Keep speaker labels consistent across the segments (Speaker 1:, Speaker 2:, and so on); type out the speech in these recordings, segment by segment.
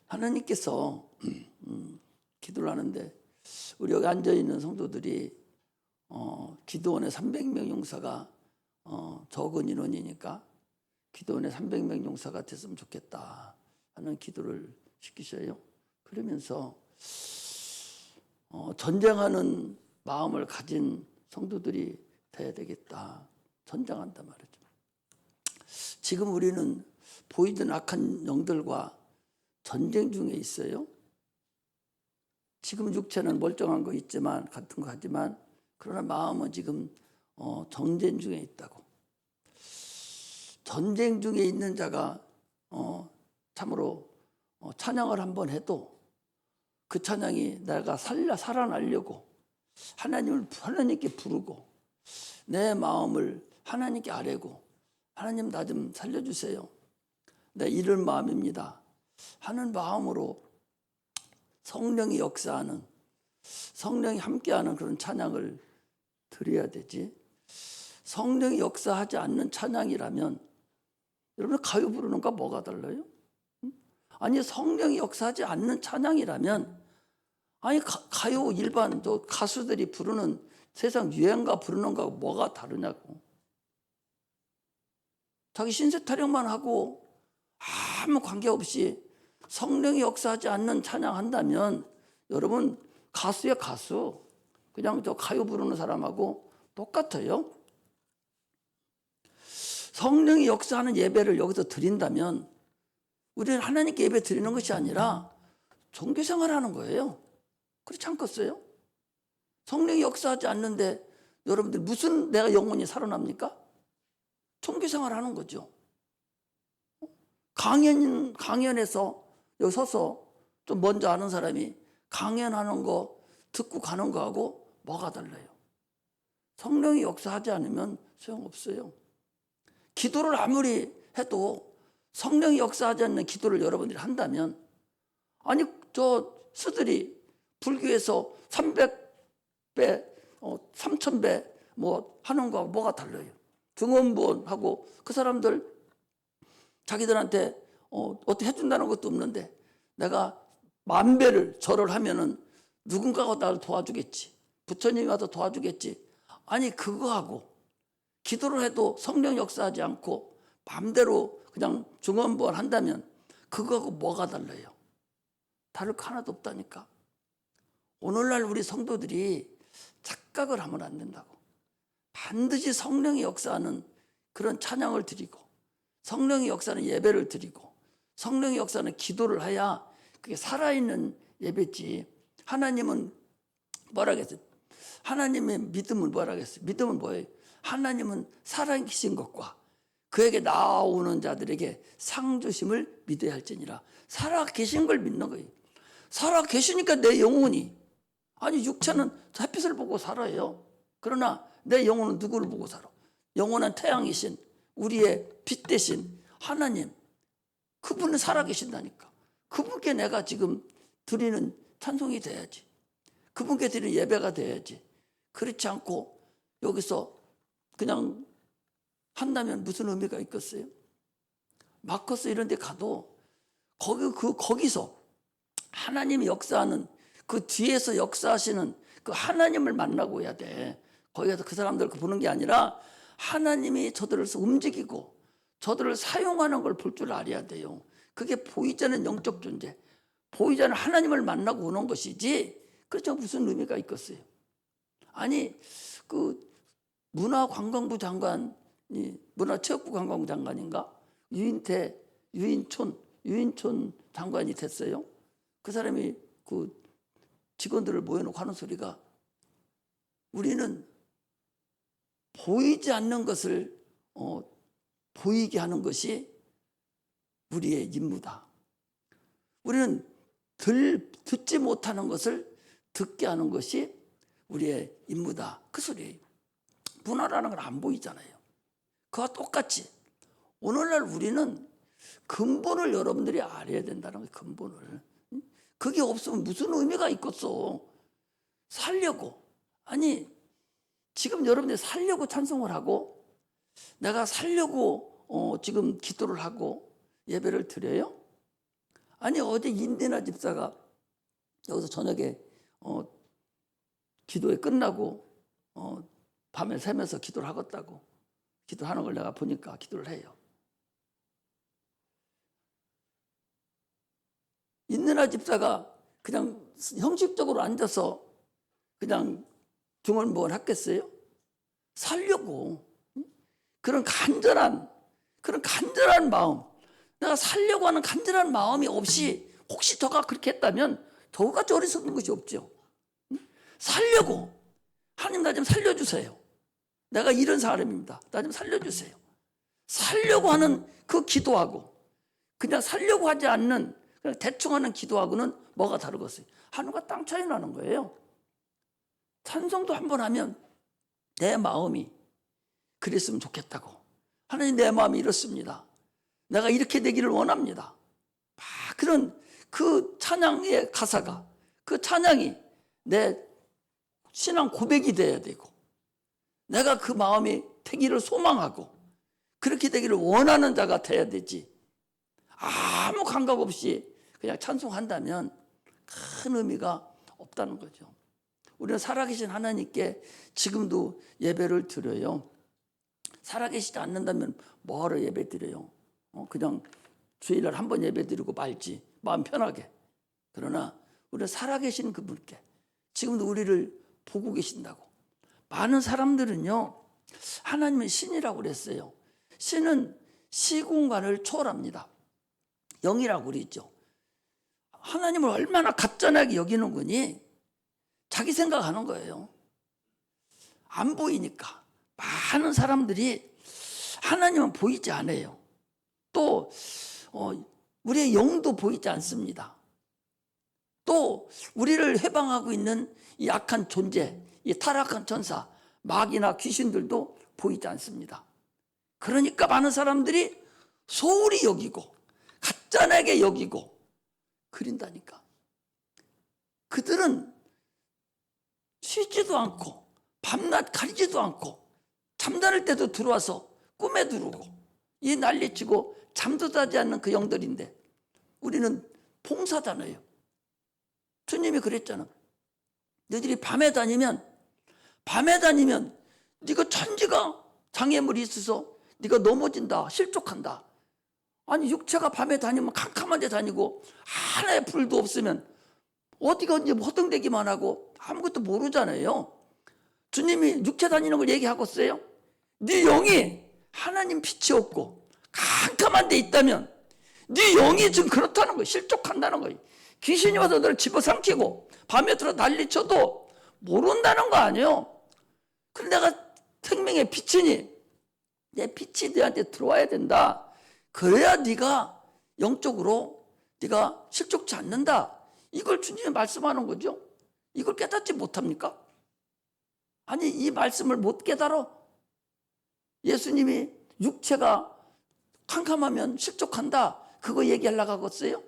Speaker 1: 하나님께서 기도를 하는데 우리 여기 앉아있는 성도들이 기도원의 300명 용사가 적은 인원이니까 기도원의 300명 용사가 됐으면 좋겠다 하는 기도를 시키셔요. 그러면서 전쟁하는 마음을 가진 성도들이 돼야 되겠다. 전쟁한단 말이죠. 지금 우리는 보이던 악한 영들과 전쟁 중에 있어요. 지금 육체는 멀쩡한 거 있지만 같은 거 하지만 그러나 마음은 지금 전쟁 중에 있다고. 전쟁 중에 있는 자가 참으로 찬양을 한번 해도 그 찬양이 내가 살아나려고 하나님께 부르고 내 마음을 하나님께 아뢰고 하나님 나 좀 살려주세요. 내 이런 마음입니다 하는 마음으로 성령이 역사하는 성령이 함께하는 그런 찬양을 드려야 되지. 성령이 역사하지 않는 찬양이라면 여러분 가요 부르는 거 뭐가 달라요? 아니 성령이 역사하지 않는 찬양이라면 아니 가요 일반 가수들이 부르는 세상 유행가 부르는 거하고 뭐가 다르냐고. 자기 신세 타령만 하고 아무 관계없이 성령이 역사하지 않는 찬양한다면 여러분 가수야 가수. 그냥 가요 부르는 사람하고 똑같아요. 성령이 역사하는 예배를 여기서 드린다면 우리는 하나님께 예배 드리는 것이 아니라 종교생활하는 거예요. 그렇지 않겠어요? 성령이 역사하지 않는데 여러분들 무슨 내가 영혼이 살아납니까? 종교생활하는 거죠. 강연에서 여기 서서 좀 먼저 아는 사람이 강연하는 거 듣고 가는 거하고 뭐가 달라요? 성령이 역사하지 않으면 소용없어요. 기도를 아무리 해도 성령이 역사하지 않는 기도를 여러분들이 한다면 아니 스들이 불교에서 300배, 3000배 뭐 하는 거하고 뭐가 달라요? 등원본하고 그 사람들 자기들한테 어떻게 해준다는 것도 없는데 내가 10,000배를 절을 하면은 누군가가 나를 도와주겠지. 부처님이 와서 도와주겠지. 아니 그거하고 기도를 해도 성령 역사하지 않고 마음대로 그냥 중언부언 한다면 그거하고 뭐가 달라요? 다를 거 하나도 없다니까. 오늘날 우리 성도들이 착각을 하면 안 된다고. 반드시 성령이 역사하는 그런 찬양을 드리고 성령이 역사하는 예배를 드리고 성령이 역사하는 기도를 해야 그게 살아있는 예배지. 하나님은 뭐라 그랬어요? 하나님의 믿음은 뭐라 그랬어요? 믿음은 뭐예요? 하나님은 살아계신 것과 그에게 나오는 자들에게 상 주심을 믿어야 할지니라. 살아계신 걸 믿는 거예요. 살아계시니까 내 영혼이 아니 육체는 햇빛을 보고 살아요. 그러나 내 영혼은 누구를 보고 살아? 영원한 태양이신 우리의 빛 대신 하나님 그분은 살아계신다니까. 그분께 내가 지금 드리는 찬송이 돼야지. 그분께 드리는 예배가 돼야지. 그렇지 않고 여기서 그냥 한다면 무슨 의미가 있겠어요? 마커스 이런 데 가도 거기서 하나님이 역사하는 그 뒤에서 역사하시는 그 하나님을 만나고 해야 돼. 거기 가서 그 사람들 보는 게 아니라 하나님이 저들을 움직이고 저들을 사용하는 걸 볼 줄 알아야 돼요. 그게 보이지 않는 영적 존재, 보이지 않는 하나님을 만나고 오는 것이지 그렇죠 무슨 의미가 있겠어요? 아니 그 문화관광부 장관이 문화체육부 관광부 장관인가? 유인촌 장관이 됐어요. 그 사람이 그 직원들을 모여놓고 하는 소리가 우리는 보이지 않는 것을 보이게 하는 것이 우리의 임무다. 우리는 듣지 못하는 것을 듣게 하는 것이 우리의 임무다. 그 소리예요. 문화라는 건 안 보이잖아요. 그와 똑같이 오늘날 우리는 근본을 여러분들이 알아야 된다는 거예요. 근본을. 그게 없으면 무슨 의미가 있겠어. 살려고. 아니 지금 여러분들이 살려고 찬송을 하고 내가 살려고 지금 기도를 하고 예배를 드려요? 아니 어제 인디나 집사가 여기서 저녁에 기도회 끝나고 밤에 새면서 기도를 하겠다고 기도하는 걸 내가 보니까 기도를 해요. 인디나 집사가 그냥 형식적으로 앉아서 그냥 등을 했겠어요? 살려고 그런 간절한 마음, 내가 살려고 하는 간절한 마음이 없이 혹시 저가 그렇게 했다면 저가 어리석은 것이 없죠. 살려고 하나님 나 좀 살려주세요. 내가 이런 사람입니다. 나 좀 살려주세요. 살려고 하는 그 기도하고 그냥 살려고 하지 않는 그냥 대충 하는 기도하고는 뭐가 다르겠어요? 하늘과 땅 차이 나는 거예요. 찬송도 한번 하면 내 마음이 그랬으면 좋겠다고. 하나님 내 마음이 이렇습니다. 내가 이렇게 되기를 원합니다. 그런 그 찬양의 가사가 그 찬양이 내 신앙 고백이 돼야 되고 내가 그 마음이 되기를 소망하고 그렇게 되기를 원하는 자가 돼야 되지. 아무 감각 없이 그냥 찬송한다면 큰 의미가 없다는 거죠. 우리는 살아계신 하나님께 지금도 예배를 드려요. 살아계시지 않는다면 뭐하러 예배 드려요? 그냥 주일날 한번 예배 드리고 말지 마음 편하게. 그러나 우리는 살아계신 그분께 지금도 우리를 보고 계신다고. 많은 사람들은요 하나님은 신이라고 그랬어요. 신은 시공간을 초월합니다. 영이라고 그러죠. 하나님을 얼마나 갑전하게 여기는 거니? 자기 생각하는 거예요. 안 보이니까. 많은 사람들이 하나님은 보이지 않아요. 또 우리의 영도 보이지 않습니다. 또 우리를 해방하고 있는 이 악한 존재, 이 타락한 천사, 마귀나 귀신들도 보이지 않습니다. 그러니까 많은 사람들이 소홀히 여기고 가짜나게 여기고 그린다니까. 그들은 쉬지도 않고 밤낮 가리지도 않고 잠자는 때도 들어와서 꿈에 들어오고 이 난리치고 잠도 자지 않는 그 영들인데 우리는 봉사잖아요. 주님이 그랬잖아. 너희들이 밤에 다니면 네가 천지가 장애물이 있어서 네가 넘어진다, 실족한다. 아니 육체가 밤에 다니면 캄캄한 데 다니고 하나의 불도 없으면 어디가 언제 허둥대기만 하고 아무것도 모르잖아요. 주님이 육체 다니는 걸 얘기하고 있어요. 네 영이 하나님 빛이 없고 캄캄한 데 있다면 네 영이 지금 그렇다는 거예요. 실족한다는 거예요. 귀신이 와서 너를 집어삼키고 밤에 들어 난리쳐도 모른다는 거 아니에요. 그런데 내가 생명의 빛이니 내 빛이 너한테 들어와야 된다. 그래야 네가 영적으로 네가 실족치 않는다. 이걸 주님이 말씀하는 거죠. 이걸 깨닫지 못합니까? 아니 이 말씀을 못 깨달아? 예수님이 육체가 캄캄하면 실족한다. 그거 얘기하려고 하겠어요?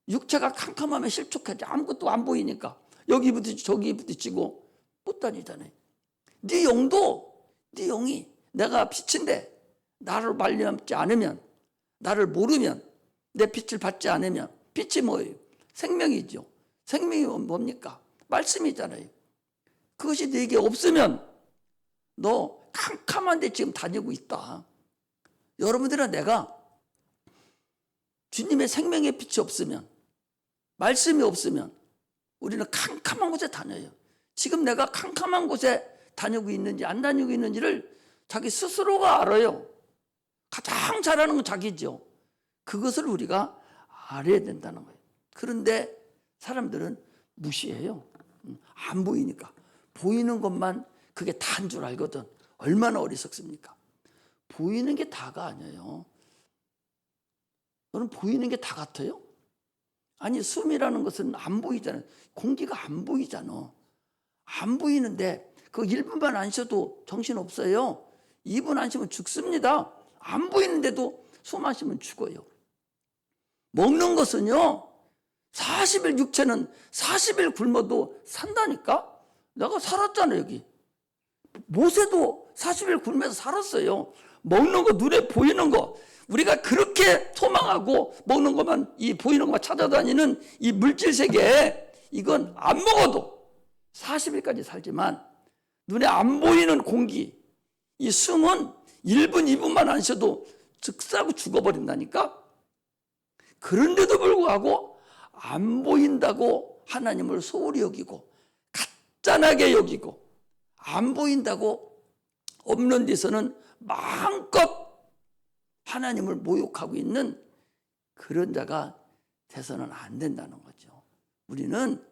Speaker 1: 육체가 캄캄하면 실족하지. 아무것도 안 보이니까 여기 부딪히고 저기 부딪히고 못 다니잖아요. 네 영이 내가 빛인데 나를 말려먹지 않으면, 나를 모르면, 내 빛을 받지 않으면, 빛이 뭐예요? 생명이죠. 생명이 뭡니까? 말씀이잖아요. 그것이 네게 없으면 너 캄캄한 데 지금 다니고 있다. 여러분들은 내가 주님의 생명의 빛이 없으면, 말씀이 없으면 우리는 캄캄한 곳에 다녀요. 지금 내가 캄캄한 곳에 다니고 있는지 안 다니고 있는지를 자기 스스로가 알아요. 가장 잘하는 건 자기죠. 그것을 우리가 알아야 된다는 거예요. 그런데 사람들은 무시해요. 안 보이니까. 보이는 것만 그게 다인 줄 알거든. 얼마나 어리석습니까? 보이는 게 다가 아니에요. 너는 보이는 게 다 같아요? 아니 숨이라는 것은 안 보이잖아요. 공기가 안 보이잖아. 안 보이는데 그 1분만 안 쉬어도 정신없어요. 2분 안 쉬면 죽습니다. 안 보이는데도 숨 안 쉬면 죽어요. 먹는 것은요 40일 육체는 40일 굶어도 산다니까. 내가 살았잖아. 여기 모세도 40일 굶면서 살았어요. 먹는 거, 눈에 보이는 거, 우리가 그렇게 소망하고 먹는 것만, 이 보이는 것만 찾아다니는 이 물질 세계에 이건 안 먹어도 40일까지 살지만 눈에 안 보이는 공기, 이 숨은 1분, 2분만 안 쉬어도 즉사하고 죽어버린다니까. 그런데도 불구하고 안 보인다고 하나님을 소홀히 여기고 가짠하게 여기고 안 보인다고 없는 데서는 마음껏 하나님을 모욕하고 있는 그런 자가 돼서는 안 된다는 거죠. 우리는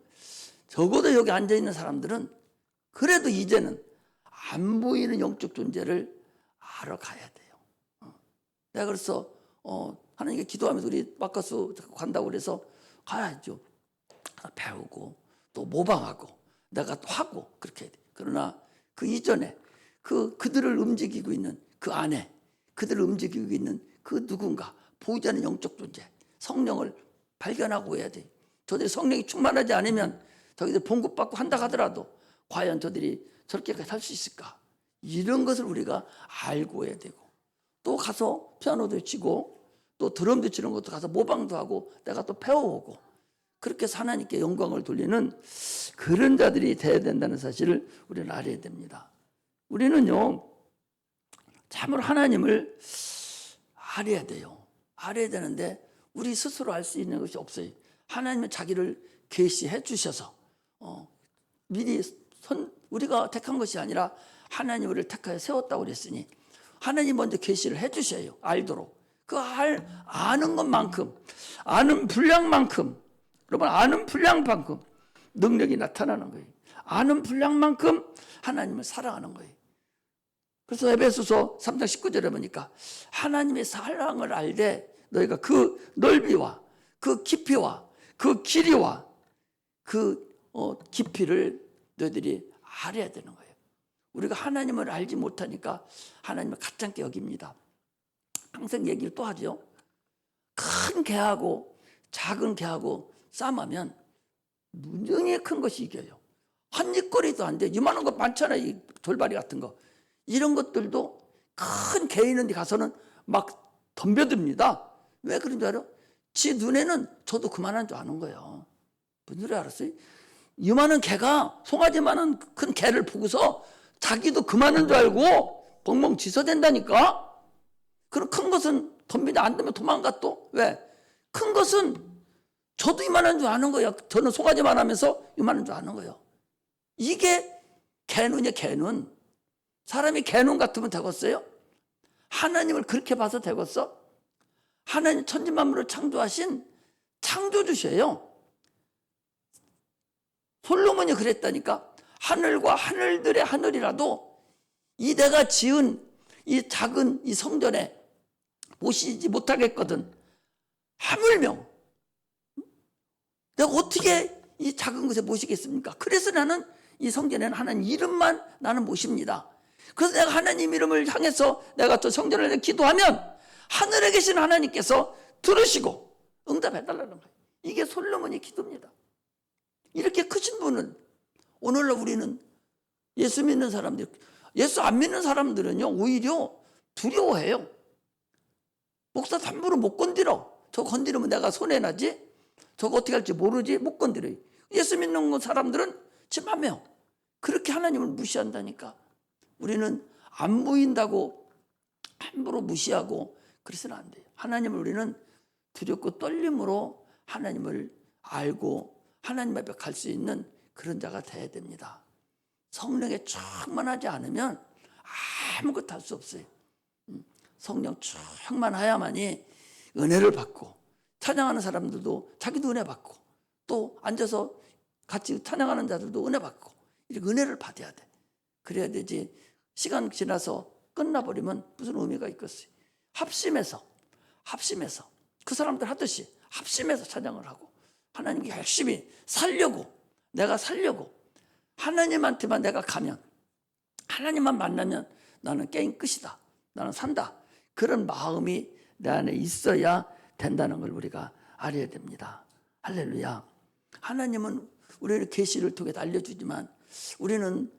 Speaker 1: 적어도 여기 앉아있는 사람들은 그래도 이제는 안 보이는 영적 존재를 알아가야 돼요. 내가 그래서 하나님께 기도하면서 우리 바카스 간다고 그래서 가야죠. 배우고 또 모방하고 내가 또 하고 그렇게 해야 돼. 그러나 그 이전에 그들을 움직이고 있는 그 안에 그들을 움직이고 있는 그 누군가 보이지 않는 영적 존재 성령을 발견하고 해야 돼. 저들이 성령이 충만하지 않으면 저기들 봉급받고 한다 하더라도 과연 저들이 저렇게까지 할 수 있을까? 이런 것을 우리가 알고 해야 되고 또 가서 피아노도 치고 또 드럼도 치는 것도 가서 모방도 하고 내가 또 배워오고 그렇게 해서 하나님께 영광을 돌리는 그런 자들이 돼야 된다는 사실을 우리는 알아야 됩니다. 우리는요 참으로 하나님을 알아야 돼요. 알아야 되는데 우리 스스로 알 수 있는 것이 없어요. 하나님은 자기를 계시해 주셔서 미리 우리가 택한 것이 아니라 하나님 우리를 택하여 세웠다고 그랬으니 하나님 먼저 계시를 해 주셔요. 알도록. 그 아는 것만큼 아는 분량만큼 여러분 아는 분량만큼 능력이 나타나는 거예요. 아는 분량만큼 하나님을 사랑하는 거예요. 그래서 에베소서 3장 19절에 보니까 하나님의 사랑을 알되 너희가 그 넓이와 그 깊이와 그 길이와 그 깊이를 너희들이 알아야 되는 거예요. 우리가 하나님을 알지 못하니까 하나님을 가짜게 여깁니다. 항상 얘기를 또 하죠. 큰 개하고 작은 개하고 싸움하면 무지하게 큰 것이 이겨요. 한 입거리도 안 돼. 이만한 거 많잖아요. 이 돌발이 같은 거. 이런 것들도 큰 개 있는 데 가서는 막 덤벼듭니다. 왜 그런 줄 알아요? 지 눈에는 저도 그만한 줄 아는 거예요. 무슨 소리 알았어요? 이만한 개가 송아지만한 큰 개를 보고서 자기도 그만한 줄 알고 벙벙 지서댄다니까. 그럼 큰 것은 덤비다 안 되면 도망가 또. 왜? 큰 것은 저도 이만한 줄 아는 거예요. 저는 송아지만 하면서 이만한 줄 아는 거예요. 이게 개눈이야. 개눈. 사람이 개눈 같으면 되겠어요? 하나님을 그렇게 봐서 되겠어? 하나님 천지만물을 창조하신 창조주셔요. 솔로몬이 그랬다니까. 하늘과 하늘들의 하늘이라도 이 내가 지은 이 작은 이 성전에 모시지 못하겠거든. 하물며 내가 어떻게 이 작은 것에 모시겠습니까? 그래서 나는 이 성전에는 하나님 이름만 나는 모십니다. 그래서 내가 하나님 이름을 향해서 내가 또 성전을 기도하면 하늘에 계신 하나님께서 들으시고 응답해달라는 거예요. 이게 솔로몬의 기도입니다. 이렇게 크신 분은 오늘날 우리는 예수 믿는 사람들, 예수 안 믿는 사람들은요 오히려 두려워해요. 목사 함부로 못 건드려. 저거 건드리면 내가 손해나지? 저거 어떻게 할지 모르지? 못 건드려요. 예수 믿는 사람들은 침하며 그렇게 하나님을 무시한다니까. 우리는 안 보인다고 함부로 무시하고 그래서는 안 돼요. 하나님을 우리는 두렵고 떨림으로 하나님을 알고 하나님 앞에 갈 수 있는 그런 자가 돼야 됩니다. 성령에 충만하지 않으면 아무것도 할 수 없어요. 성령 충만해야만이 은혜를 받고 찬양하는 사람들도 자기도 은혜 받고 또 앉아서 같이 찬양하는 자들도 은혜 받고 이렇게 은혜를 받아야 돼. 그래야 되지. 시간 지나서 끝나버리면 무슨 의미가 있겠어요. 합심해서 그 사람들 하듯이 합심해서 찬양을 하고 하나님께 열심히 내가 살려고 하나님한테만 내가 가면 하나님만 만나면 나는 게임 끝이다. 나는 산다. 그런 마음이 내 안에 있어야 된다는 걸 우리가 알아야 됩니다. 할렐루야. 하나님은 우리를 계시를 통해 알려주지만 우리는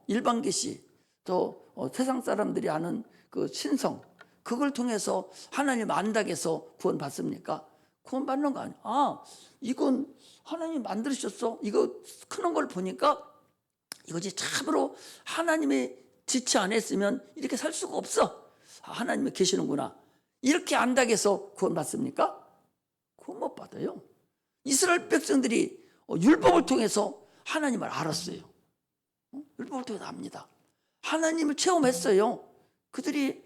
Speaker 1: 일반 계시 또 세상 사람들이 아는 그 신성, 그걸 통해서 하나님 안닥에서 구원받습니까? 구원받는 거 아니야. 이건 하나님 만드셨어. 이거 크는 걸 보니까 이거지, 참으로 하나님의 지체 안 했으면 이렇게 살 수가 없어. 하나님이 계시는구나. 이렇게 안닥에서 구원받습니까? 구원 못 받아요. 이스라엘 백성들이 율법을 통해서 하나님을 알았어요. 율법을 통해서 압니다. 하나님을 체험했어요. 그들이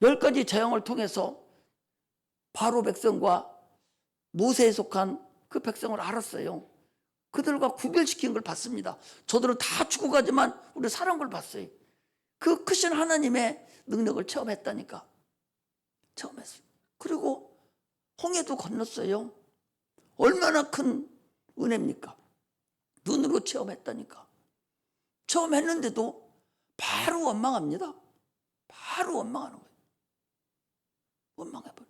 Speaker 1: 10가지 재앙을 통해서 바로 백성과 모세에 속한 그 백성을 알았어요. 그들과 구별시킨 걸 봤습니다. 저들은 다 죽어가지만 우리 살아온 걸 봤어요. 그 크신 하나님의 능력을 체험했다니까. 체험했어요. 그리고 홍해도 건넜어요. 얼마나 큰 은혜입니까? 눈으로 체험했다니까. 체험했는데도 바로 원망합니다. 바로 원망하는 거예요. 원망해버려.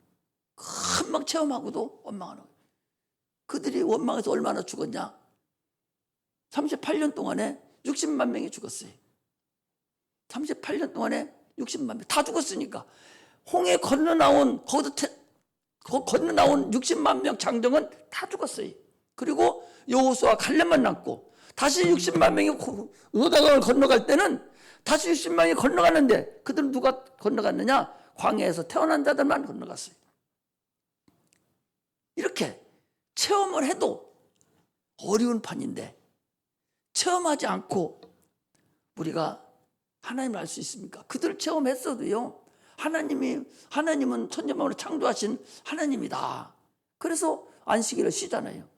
Speaker 1: 금방 체험하고도 원망하는 거예요. 그들이 원망해서 얼마나 죽었냐? 38년 동안에 60만 명이 죽었어요. 38년 동안에 60만 명 다 죽었으니까 홍해 건너나온 건너나온 60만 명 장정은 다 죽었어요. 그리고 여호수아 갈렙만 남고 다시 60만 명이 요단강을 건너갈 때는 다시 60만 명이 건너가는데 그들은 누가 건너갔느냐? 광야에서 태어난 자들만 건너갔어요. 이렇게 체험을 해도 어려운 판인데 체험하지 않고 우리가 하나님을 알 수 있습니까? 그들 체험했어도요. 하나님은 천지만물을 창조하신 하나님이다. 그래서 안식일을 쉬잖아요.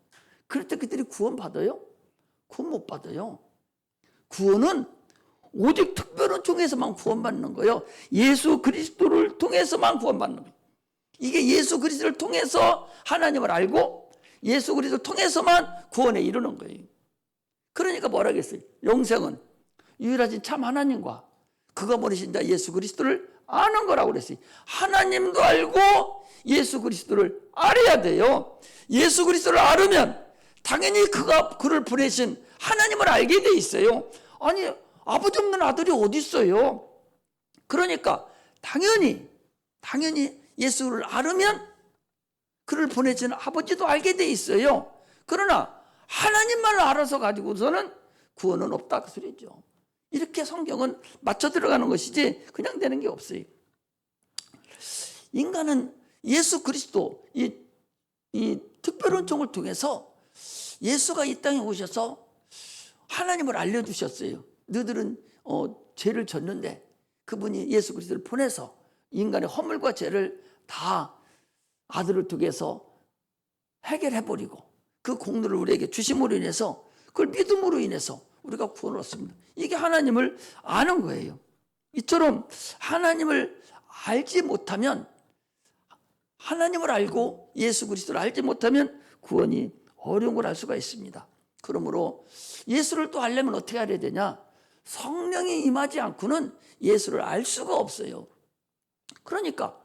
Speaker 1: 그럴 때 그들이 구원 받아요? 구원 못 받아요. 구원은 오직 특별한 통해서만 구원받는 거예요. 예수 그리스도를 통해서만 구원받는 거예요. 이게 예수 그리스도를 통해서 하나님을 알고 예수 그리스도를 통해서만 구원에 이르는 거예요. 그러니까 뭐라 그랬어요? 영생은 유일하신 참 하나님과 그가 보내신 자 예수 그리스도를 아는 거라고 그랬어요. 하나님도 알고 예수 그리스도를 알아야 돼요. 예수 그리스도를 알으면 당연히 그를 보내신 하나님을 알게 돼 있어요. 아니, 아버지 없는 아들이 어디 있어요? 그러니까 당연히 예수를 알으면 그를 보내신 아버지도 알게 돼 있어요. 그러나 하나님만을 알아서 가지고서는 구원은 없다 그 소리죠. 이렇게 성경은 맞춰 들어가는 것이지 그냥 되는 게 없어요. 인간은 예수 그리스도 이 특별한 종을 통해서 예수가 이 땅에 오셔서 하나님을 알려주셨어요. 너희들은 죄를 졌는데 그분이 예수 그리스도를 보내서 인간의 허물과 죄를 다 아들을 통해서 해결해버리고 그 공로를 우리에게 주심으로 인해서 그걸 믿음으로 인해서 우리가 구원을 얻습니다. 이게 하나님을 아는 거예요. 이처럼 하나님을 알지 못하면 하나님을 알고 예수 그리스도를 알지 못하면 구원이 어려운 걸 알 수가 있습니다. 그러므로 예수를 또 알려면 어떻게 알아야 되냐? 성령이 임하지 않고는 예수를 알 수가 없어요. 그러니까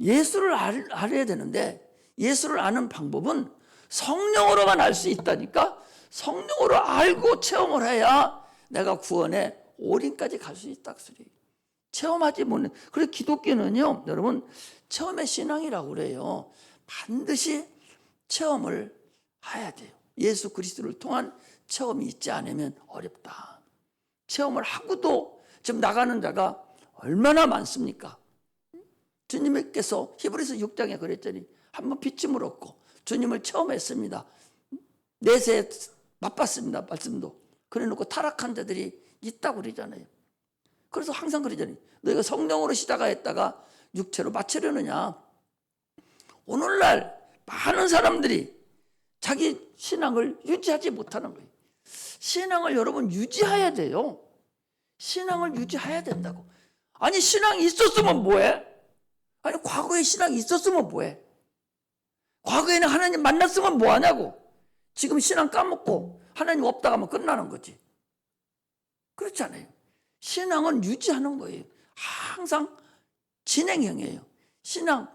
Speaker 1: 예수를 알아야 되는데 예수를 아는 방법은 성령으로만 알 수 있다니까. 성령으로 알고 체험을 해야 내가 구원의 올인까지 갈 수 있다 그 소리예요. 체험하지 못해. 그래서 기독교는요, 여러분 체험의 신앙이라고 그래요. 반드시 체험을 해야 돼요. 예수 그리스도를 통한 체험이 있지 않으면 어렵다. 체험을 하고도 지금 나가는 자가 얼마나 많습니까? 주님께서 히브리서 6장에 그랬더니 한번 피침을 얻고 주님을 체험했습니다. 내세 맛봤습니다. 말씀도. 그래놓고 타락한 자들이 있다고 그러잖아요. 그래서 항상 그러잖아요. 너희가 성령으로 시작하였다가 육체로 마치려느냐. 오늘날 많은 사람들이 자기 신앙을 유지하지 못하는 거예요. 신앙을 여러분 유지해야 돼요. 신앙을 유지해야 된다고. 아니 신앙이 있었으면 뭐해? 아니 과거에 신앙이 있었으면 뭐해? 과거에는 하나님 만났으면 뭐하냐고. 지금 신앙 까먹고 하나님 없다 하면 끝나는 거지. 그렇지 않아요. 신앙은 유지하는 거예요. 항상 진행형이에요.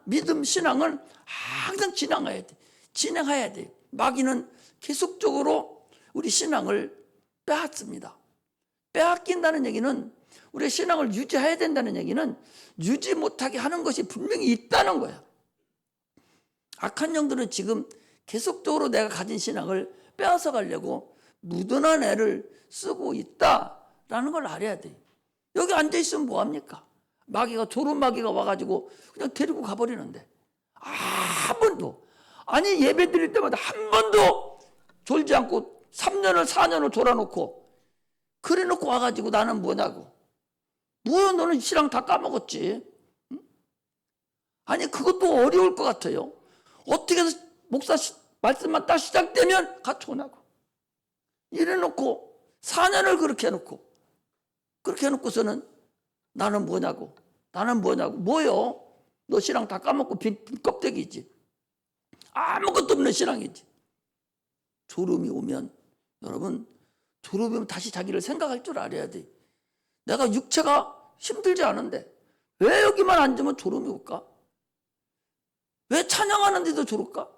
Speaker 1: 믿음 신앙은 항상 진행해야 돼. 진행해야 돼. 마귀는 계속적으로 우리 신앙을 빼앗습니다. 빼앗긴다는 얘기는 우리의 신앙을 유지해야 된다는 얘기는 유지 못하게 하는 것이 분명히 있다는 거야. 악한 영들은 지금 계속적으로 내가 가진 신앙을 빼앗아 가려고 무던한 애를 쓰고 있다라는 걸 알아야 돼. 여기 앉아있으면 뭐합니까? 마귀가, 졸음 마귀가 와가지고 그냥 데리고 가버리는데 한 번도, 아니 예배 드릴 때마다 한 번도 졸지 않고 3년을 4년을 졸아놓고 그래 놓고 와가지고 나는 뭐냐고. 뭐야, 너는 신앙 다 까먹었지. 응? 아니 그것도 어려울 것 같아요. 어떻게 해서 목사 말씀만 딱 시작되면 같이 오냐고. 이래 놓고 4년을 그렇게 해놓고, 그렇게 해놓고서는 나는 뭐냐고. 나는 뭐냐고. 뭐요? 너 신앙 다 까먹고 빈 껍데기지. 아무것도 없는 신앙이지. 졸음이 오면, 여러분, 졸음이 오면 다시 자기를 생각할 줄 알아야 돼. 내가 육체가 힘들지 않은데 왜 여기만 앉으면 졸음이 올까? 왜 찬양하는데도 졸을까?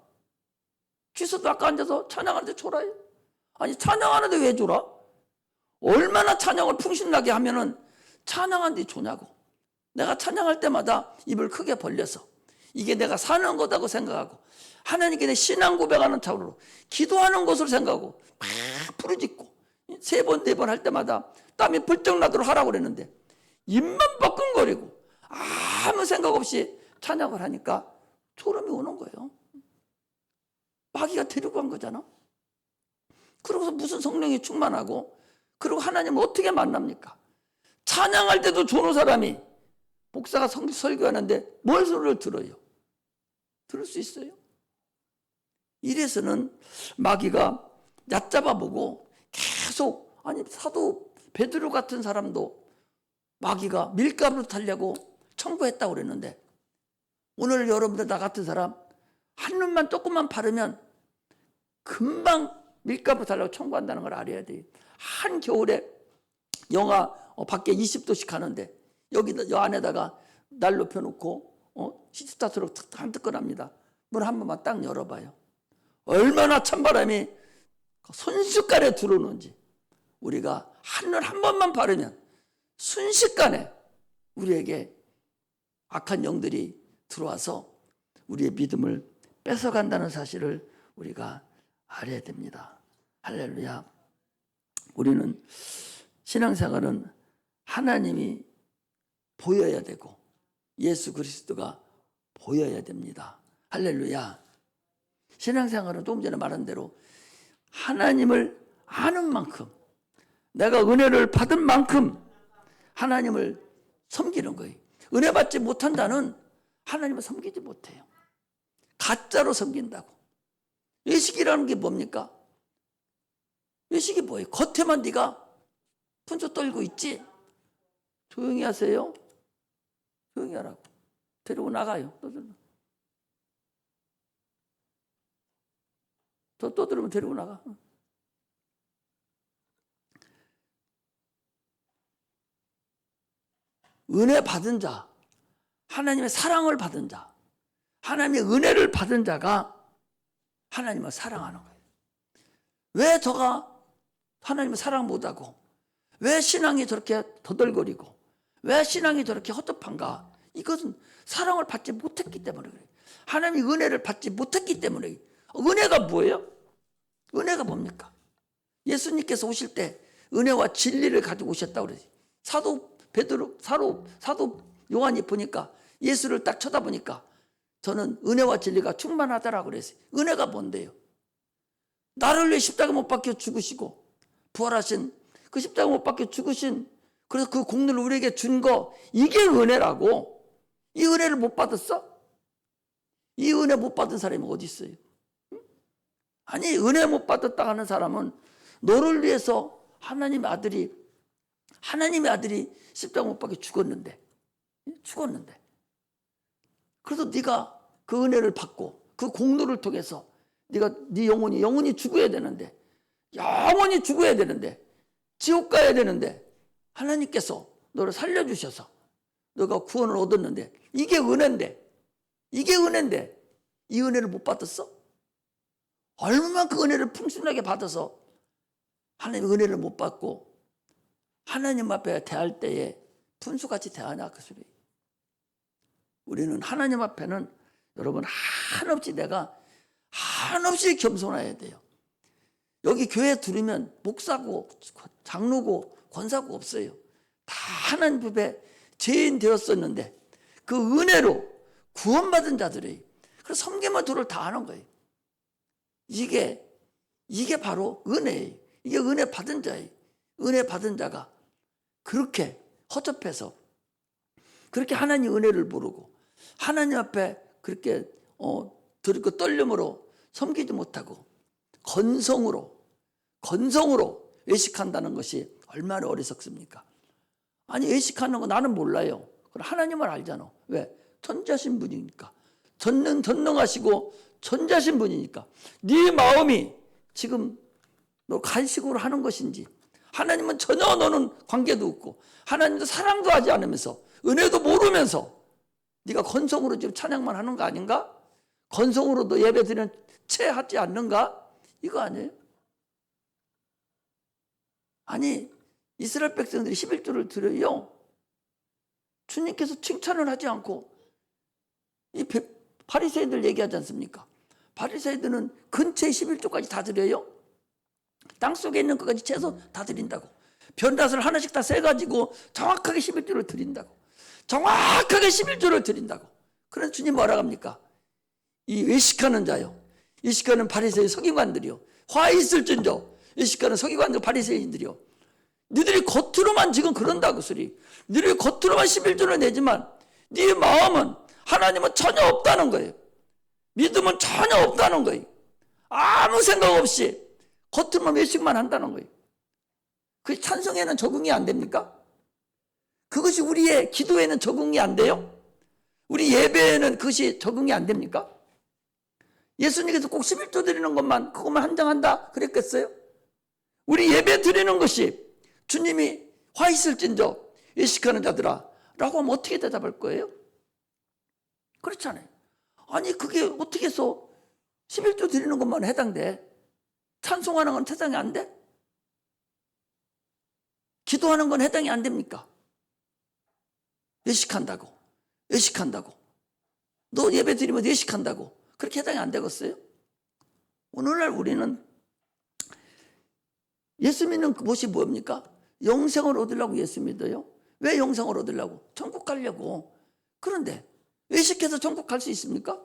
Speaker 1: 귀서도 아까 앉아서 찬양하는데 졸아요. 아니 찬양하는데 왜 졸아? 얼마나 찬양을 풍신나게 하면은 찬양하는데 조냐고. 내가 찬양할 때마다 입을 크게 벌려서 이게 내가 사는 거다고 생각하고 하나님께 내 신앙 고백하는 차원으로 기도하는 것으로 생각하고 막 부르짖고 3번 4번 할 때마다 땀이 벌쩍 나도록 하라고 그랬는데 입만 뻐끔거리고 아무 생각 없이 찬양을 하니까 졸음이 오는 거예요. 마귀가 데리고 간 거잖아. 그러고서 무슨 성령이 충만하고, 그리고 하나님을 어떻게 만납니까? 찬양할 때도 조는 사람이 목사가 설교하는데 뭘 소리를 들어요? 들을 수 있어요? 이래서는 마귀가 얕잡아 보고 계속, 아니 사도 베드로 같은 사람도 마귀가 밀가루 타려고 청구했다고 그랬는데, 오늘 여러분들 나 같은 사람 한눈만 조금만 바르면 금방 밀가루 달라고 청구한다는 걸 알아야 돼요. 한겨울에 영하 밖에 20도씩 하는데 여 안에다가 날 높여놓고 히스타트로 한뜩 꺼납니다. 문 한 번만 딱 열어봐요. 얼마나 찬바람이 순식간에 들어오는지. 우리가 한눈 한 번만 바르면 순식간에 우리에게 악한 영들이 들어와서 우리의 믿음을 뺏어간다는 사실을 우리가 알아야 됩니다. 할렐루야. 우리는 신앙생활은 하나님이 보여야 되고 예수 그리스도가 보여야 됩니다. 할렐루야. 신앙생활은 조금 전에 말한 대로 하나님을 아는 만큼, 내가 은혜를 받은 만큼 하나님을 섬기는 거예요. 은혜 받지 못한 자는 하나님을 섬기지 못해요. 가짜로 섬긴다고. 외식이라는 게 뭡니까? 외식이 뭐예요? 겉에만 네가 분조 떨고 있지. 조용히 하세요. 조용히 하라고. 데리고 나가요. 더 떠들으면 데리고 나가. 은혜 받은 자, 하나님의 사랑을 받은 자, 하나님의 은혜를 받은 자가 하나님을 사랑하는 거예요. 왜 저가 하나님을 사랑 못하고, 왜 신앙이 저렇게 더덜거리고, 왜 신앙이 저렇게 허접한가? 이것은 사랑을 받지 못했기 때문에 그래요. 하나님의 은혜를 받지 못했기 때문에. 은혜가 뭐예요? 은혜가 뭡니까? 예수님께서 오실 때 은혜와 진리를 가지고 오셨다고 그러지. 사도 베드로, 사도 요한이 보니까 예수를 딱 쳐다보니까 저는 은혜와 진리가 충만하다라고 그랬어요. 은혜가 뭔데요? 나를 위해 십자가 못 박혀 죽으시고 부활하신 그 십자가 못 박혀 죽으신, 그래서 그 공로를 우리에게 준 거, 이게 은혜라고. 이 은혜를 못 받았어? 이 은혜 못 받은 사람이 어디 있어요? 아니 은혜 못 받았다 하는 사람은 너를 위해서 하나님의 아들이 십자가 못 박혀 죽었는데 그래서 네가 그 은혜를 받고 그 공로를 통해서 네가 네 영혼이 죽어야 되는데, 영원히 죽어야 되는데, 지옥 가야 되는데 하나님께서 너를 살려주셔서 너가 구원을 얻었는데, 이게 은혜인데 이 은혜를 못 받았어? 얼마나 그 은혜를 풍성하게 받아서 하나님의 은혜를 못 받고 하나님 앞에 대할 때에 분수같이 대하냐 그 소리. 우리는 하나님 앞에는 여러분 한없이 내가 한없이 겸손해야 돼요. 여기 교회 들으면 목사고 장로고 권사고 없어요. 다 하나님 앞에 죄인 되었었는데 그 은혜로 구원받은 자들이에요. 그래서 섬기면 도를 다 하는 거예요. 이게 바로 은혜예요. 이게 은혜 받은 자예요. 은혜 받은 자가 그렇게 허접해서 그렇게 하나님 은혜를 모르고 하나님 앞에 그렇게 들고 떨림으로 섬기지 못하고 건성으로 외식한다는 것이 얼마나 어리석습니까? 아니 외식하는 거 나는 몰라요. 그럼 하나님은 알잖아. 왜? 전자신 분이니까. 전능하시고 전자신 분이니까. 네 마음이 지금 너 간식으로 하는 것인지 하나님은 전혀 너는 관계도 없고 하나님도 사랑도 하지 않으면서 은혜도 모르면서 네가 건성으로 지금 찬양만 하는 거 아닌가? 건성으로도 예배 드리는 채 하지 않는가? 이거 아니에요? 아니 이스라엘 백성들이 11조를 드려요. 주님께서 칭찬을 하지 않고 이 바리새인들 얘기하지 않습니까? 바리새인들은 근처에 11조까지 다 드려요. 땅속에 있는 것까지 채소 다 드린다고. 변다스를 하나씩 다 세가지고 정확하게 11조를 드린다고. 정확하게 11조를 드린다고. 그래서 주님 뭐라 합니까? 이 외식하는 자요. 외식하는 바리새인 서기관들이요. 화 있을진저 외식하는 서기관들 바리새인들이요. 너희들이 겉으로만 지금 그런다고 소리. 너희들이 겉으로만 11조를 내지만 네 마음은 하나님은 전혀 없다는 거예요. 믿음은 전혀 없다는 거예요. 아무 생각 없이 겉으로만 외식만 한다는 거예요. 그 찬송에는 적응이 안 됩니까? 그것이 우리의 기도에는 적응이 안 돼요? 우리 예배에는 그것이 적응이 안 됩니까? 예수님께서 꼭 11조 드리는 것만 그것만 한정한다 그랬겠어요? 우리 예배 드리는 것이 주님이 화 있을진저 외식하는 자들아 라고 하면 어떻게 대답할 거예요? 그렇잖아요. 아니 그게 어떻게 해서 11조 드리는 것만 해당돼? 찬송하는 건 해당이 안 돼? 기도하는 건 해당이 안 됩니까? 외식한다고 너 예배 드리면 외식한다고 그렇게 해당이 안 되겠어요? 오늘날 우리는 예수 믿는 것이 뭡니까? 영생을 얻으려고 예수 믿어요. 왜 영생을 얻으려고? 천국 가려고. 그런데 외식해서 천국 갈 수 있습니까?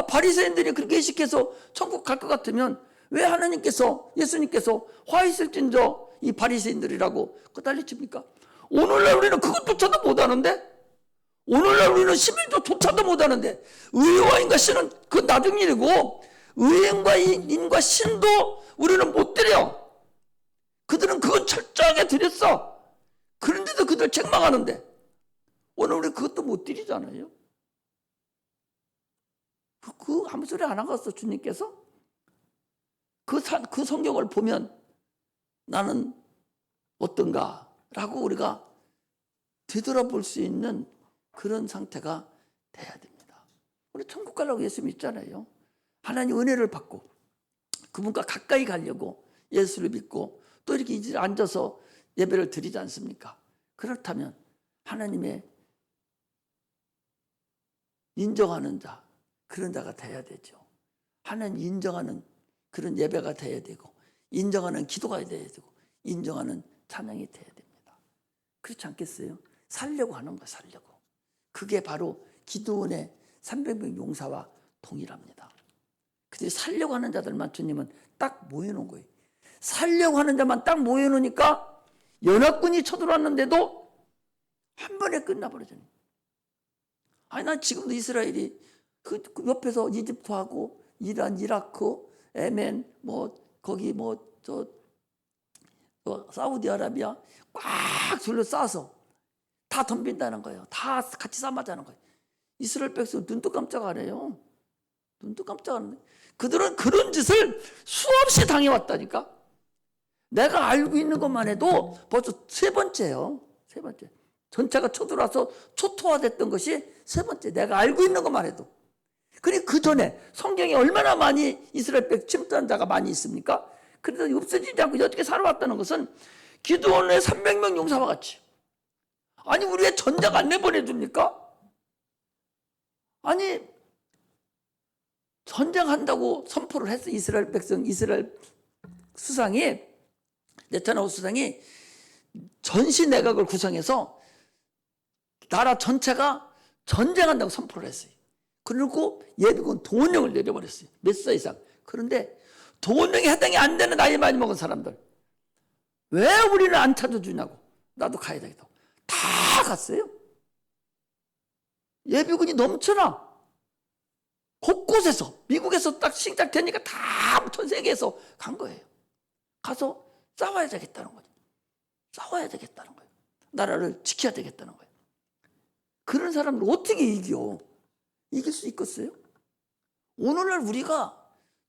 Speaker 1: 바리새인들이 그렇게 외식해서 천국 갈 것 같으면 왜 하나님께서 예수님께서 화 있을진저 이 바리새인들이라고 난리칩니까? 오늘날 우리는 그것조차도 못하는데 오늘날 우리는 11조조차도 못하는데 의와 인과 신은 그 나중 일이고 의인과 인과 신도 우리는 못 드려. 그들은 그건 철저하게 드렸어. 그런데도 그들 책망하는데 오늘 우리 그것도 못 드리잖아요. 그 아무 소리 안 하겠어 주님께서? 그 성경을 보면 나는 어떤가 라고 우리가 되돌아볼 수 있는 그런 상태가 돼야 됩니다. 우리 천국 가려고 예수 믿잖아요. 하나님 은혜를 받고 그분과 가까이 가려고 예수를 믿고 또 이렇게 앉아서 예배를 드리지 않습니까? 그렇다면 하나님의 인정하는 자, 그런 자가 돼야 되죠. 하나님 인정하는 그런 예배가 돼야 되고 인정하는 기도가 돼야 되고 인정하는 찬양이 돼야 됩니다. 그렇지 않겠어요? 살려고 하는 거야, 살려고. 그게 바로 기도원의 300명 용사와 동일합니다. 그들이 살려고 하는 자들만 주님은 딱 모여놓은 거예요. 살려고 하는 자만 딱 모여놓으니까 연합군이 쳐들어왔는데도 한 번에 끝나버리잖아요. 아니 난 지금도 이스라엘이 그 옆에서 이집트하고 이란, 이라크, 예멘, 거기 사우디아라비아 꽉 둘러싸서 다 덤빈다는 거예요. 다 같이 싸맞자는 거예요. 이스라엘 백성 눈도 깜짝 안 해요. 눈도 깜짝 안 해요. 그들은 그런 짓을 수없이 당해왔다니까. 내가 알고 있는 것만 해도 벌써 세 번째예요. 세 번째. 전차가 쳐들어와서 초토화됐던 것이 세 번째. 내가 알고 있는 것만 해도. 그러니까 그 전에 성경에 얼마나 많이 이스라엘 백 침투한 자가 많이 있습니까? 그래도 없어지지 않고 어떻게 살아왔다는 것은 기드온의 300명 용사와 같이. 아니 우리 왜 전쟁 안 내보내줍니까? 아니 전쟁한다고 선포를 했어. 이스라엘 백성, 이스라엘 수상이, 네타냐후 수상이 전시 내각을 구성해서 나라 전체가 전쟁한다고 선포를 했어요. 그리고 예비군 동원령을 내려버렸어요. 몇 사 이상. 그런데 동원령에 해당이 안 되는 나이 많이 먹은 사람들 왜 우리는 안 찾아주냐고. 나도 가야 되겠다고. 다 갔어요. 예비군이 넘쳐나. 곳곳에서 미국에서 딱 시작되니까 다 전 세계에서 간 거예요. 가서 싸워야 되겠다는 거죠. 싸워야 되겠다는 거예요. 나라를 지켜야 되겠다는 거예요. 그런 사람을 어떻게 이겨? 이길 수 있겠어요? 오늘날 우리가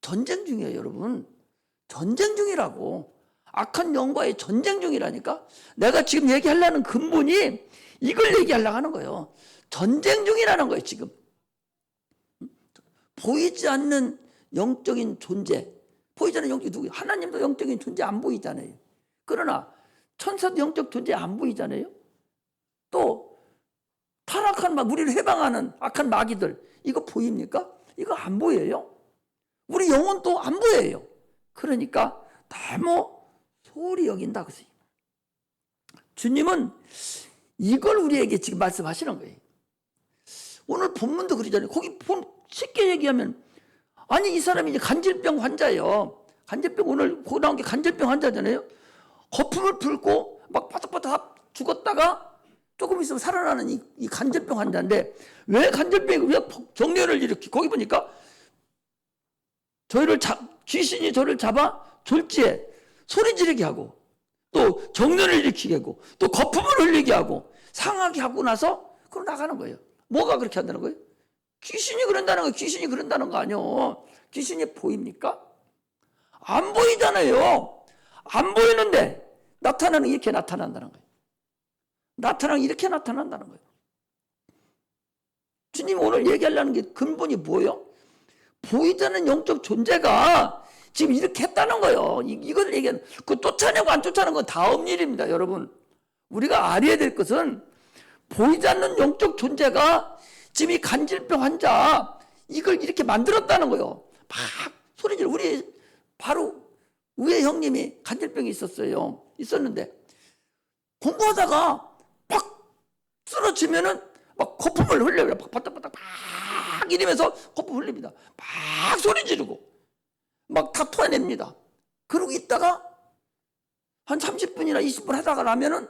Speaker 1: 전쟁 중이에요, 여러분. 전쟁 중이라고. 악한 영과의 전쟁 중이라니까. 내가 지금 얘기하려는 근본이 이걸 얘기하려고 하는 거예요. 전쟁 중이라는 거예요, 지금. 보이지 않는 영적인 존재. 보이지 않는 영적인 누구? 하나님도 영적인 존재 안 보이잖아요. 그러나 천사도 영적 존재 안 보이잖아요. 또 타락한 우리를 해방하는 악한 마귀들 이거 보입니까? 이거 안 보여요. 우리 영혼도 안 보여요. 그러니까 너무 소홀히 여긴다. 주님은 이걸 우리에게 지금 말씀하시는 거예요. 오늘 본문도 그러잖아요. 거기 쉽게 얘기하면 아니 이 사람이 이제 간질병 환자예요. 간질병 오늘 고 나온 게 간질병 환자잖아요. 거품을 불고 막 바닥바닥 죽었다가 조금 있으면 살아나는 이 간질병 환자인데 왜 간질병이 왜 정렬을 일으키? 거기 보니까 귀신이 저를 잡아 졸지에 소리 지르게 하고 또 정렬을 일으키게 하고 또 거품을 흘리게 하고 상하게 하고 나서 그럼 나가는 거예요. 뭐가 그렇게 한다는 거예요? 귀신이 그런다는 거예요. 귀신이 그런다는 거 아니에요. 귀신이 보입니까? 안 보이잖아요. 안 보이는데 나타나는 이렇게 나타난다는 거예요. 나타나는 이렇게 나타난다는 거예요. 주님 오늘 얘기하려는 게 근본이 뭐예요? 보이지 않는 영적 존재가 지금 이렇게 했다는 거예요. 이걸 얘기하는, 그 쫓아내고 안 쫓아내는 건 다음 일입니다, 여러분. 우리가 알아야 될 것은 보이지 않는 영적 존재가 지금 이 간질병 환자 이걸 이렇게 만들었다는 거예요. 막 소리 지르고 우리 바로 위에 형님이 간질병이 있었는데 공부하다가 막 쓰러지면은 막 거품을 흘려요. 막 바닥바닥 막 이러면서 거품 흘립니다. 막 소리 지르고 막 다 토해냅니다. 그러고 있다가 한 30분이나 20분 하다가 나면은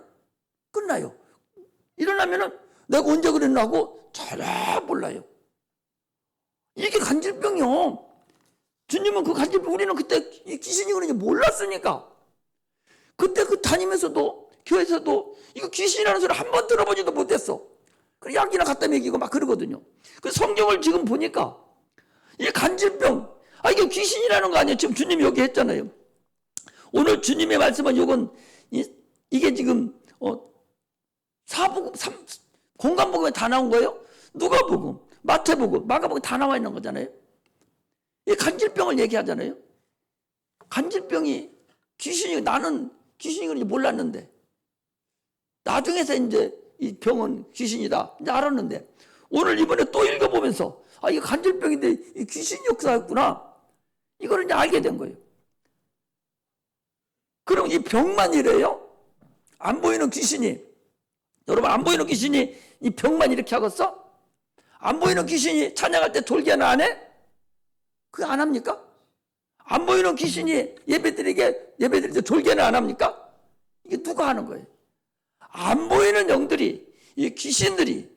Speaker 1: 끝나요. 일어나면은 내가 언제 그랬나 하고 전혀 몰라요. 이게 간질병이요. 주님은 그 간질병 우리는 그때 귀신이 그런지 몰랐으니까 그때 그 다니면서도 교회에서도 이거 귀신이라는 소리 한 번 들어보지도 못했어. 그래 약이나 갖다 먹이고 막 그러거든요. 그 성경을 지금 보니까 이 간질병 이게 귀신이라는 거 아니에요. 지금 주님이 여기 했잖아요. 오늘 주님의 말씀은 이건 이게 지금 사복음 공간복음에 다 나온 거예요. 누가복음, 마태복음, 마가복음 다 나와 있는 거잖아요. 이 간질병을 얘기하잖아요. 간질병이 나는 귀신이 그런지 몰랐는데 나중에서 이제 이 병은 귀신이다 이제 알았는데 오늘 이번에 또 읽어보면서 이게 간질병인데 이 귀신 역사였구나 이거를 이제 알게 된 거예요. 그럼 이 병만 이래요? 안 보이는 귀신이, 여러분 안 보이는 귀신이 이 병만 이렇게 하겠어? 안 보이는 귀신이 찬양할 때 돌기는 안 해? 그거 안 합니까? 안 보이는 귀신이 예배드릴 때 돌기는 안 합니까? 이게 누가 하는 거예요? 안 보이는 영들이, 이 귀신들이,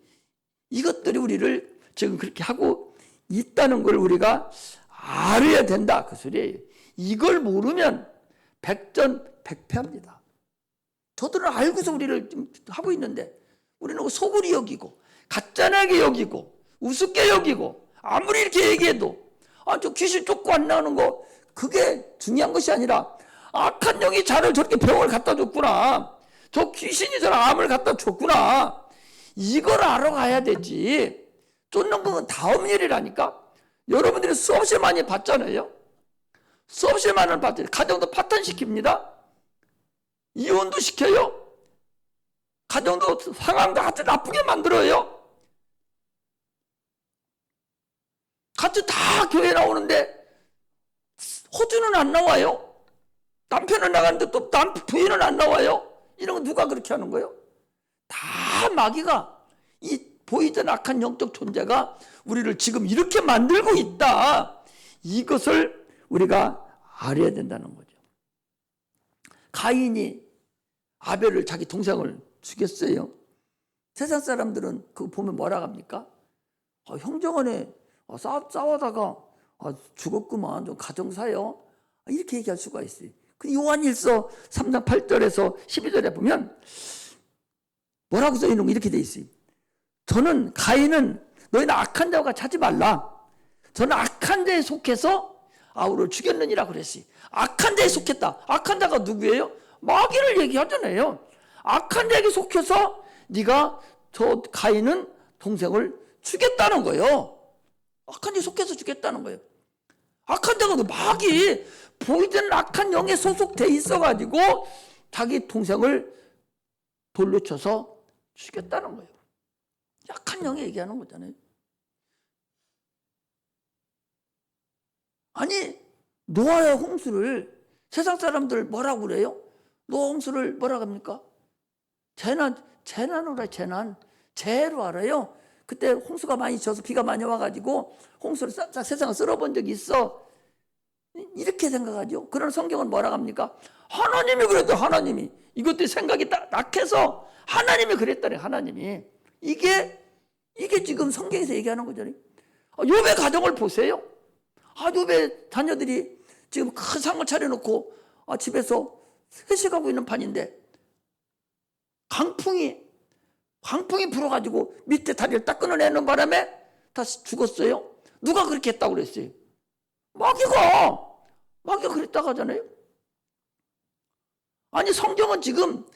Speaker 1: 이것들이 우리를 지금 그렇게 하고 있다는 걸 우리가 알아야 된다. 그 소리예요. 이걸 모르면 백전백패합니다. 저들은 알고서 우리를 좀 하고 있는데 우리는 소굴이 여기고 가짜나게 여기고 우습게 여기고 아무리 이렇게 얘기해도 저 귀신 쫓고 안 나오는 거 그게 중요한 것이 아니라 악한 영이 자를 저렇게 병을 갖다 줬구나. 저 귀신이 저를 암을 갖다 줬구나. 이걸 알아가야 되지. 쫓는 건 다음 일이라니까. 여러분들이 수없이 많이 봤잖아요. 수없이 많이 봤잖아요. 가정도 파탄시킵니다. 이혼도 시켜요. 가정도 상황도 아주 나쁘게 만들어요. 같이 다 교회 나오는데 호주는 안 나와요. 남편은 나가는데 또 부인은 안 나와요. 이런 거 누가 그렇게 하는 거예요? 다 마귀가, 이 보이던 악한 영적 존재가 우리를 지금 이렇게 만들고 있다. 이것을 우리가 알아야 된다는 거죠. 가인이 아벨을, 자기 동생을 죽였어요. 세상 사람들은 그거 보면 뭐라 합니까? 형제간에 싸우다가 죽었구만, 좀 가정사요. 이렇게 얘기할 수가 있어요. 그 요한일서 3장 8절에서 12절에 보면 뭐라고 써 있는 거 이렇게 돼 있어요. 저는 가인은 너희는 악한 자와 같이 하지 말라. 저는 악한 자에 속해서 아우를 죽였느니라 그랬어요. 악한 자에 속했다. 악한 자가 누구예요? 마귀를 얘기하잖아요. 악한 자에게 속해서 네가 저 가인은 동생을 죽였다는 거예요. 악한 자에 속해서 죽였다는 거예요. 악한 자가 마귀, 보이던 악한 영에 소속돼 있어가지고 자기 동생을 돌로 쳐서 죽였다는 거예요. 약한 영에 얘기하는 거잖아요. 아니, 노아의 홍수를 세상 사람들 뭐라고 그래요? 노아 홍수를 뭐라고 합니까? 재난으로 재난. 재해로 알아요. 그때 홍수가 많이 져서 비가 많이 와가지고 홍수를 세상을 쓸어본 적이 있어. 이렇게 생각하죠. 그러나 성경은 뭐라고 합니까? 하나님이 그랬다. 하나님이. 이것들이 생각이 낙해서 하나님이 그랬다네. 하나님이. 이게 지금 성경에서 얘기하는 거잖아요. 욥의 가정을 보세요. 욥의 자녀들이 지금 큰 상을 차려놓고 집에서 회식하고 있는 판인데 강풍이 불어가지고 밑에 다리를 딱 끊어내는 바람에 다 죽었어요. 누가 그렇게 했다고 그랬어요? 마귀가 그랬다고 하잖아요. 아니, 성경은 지금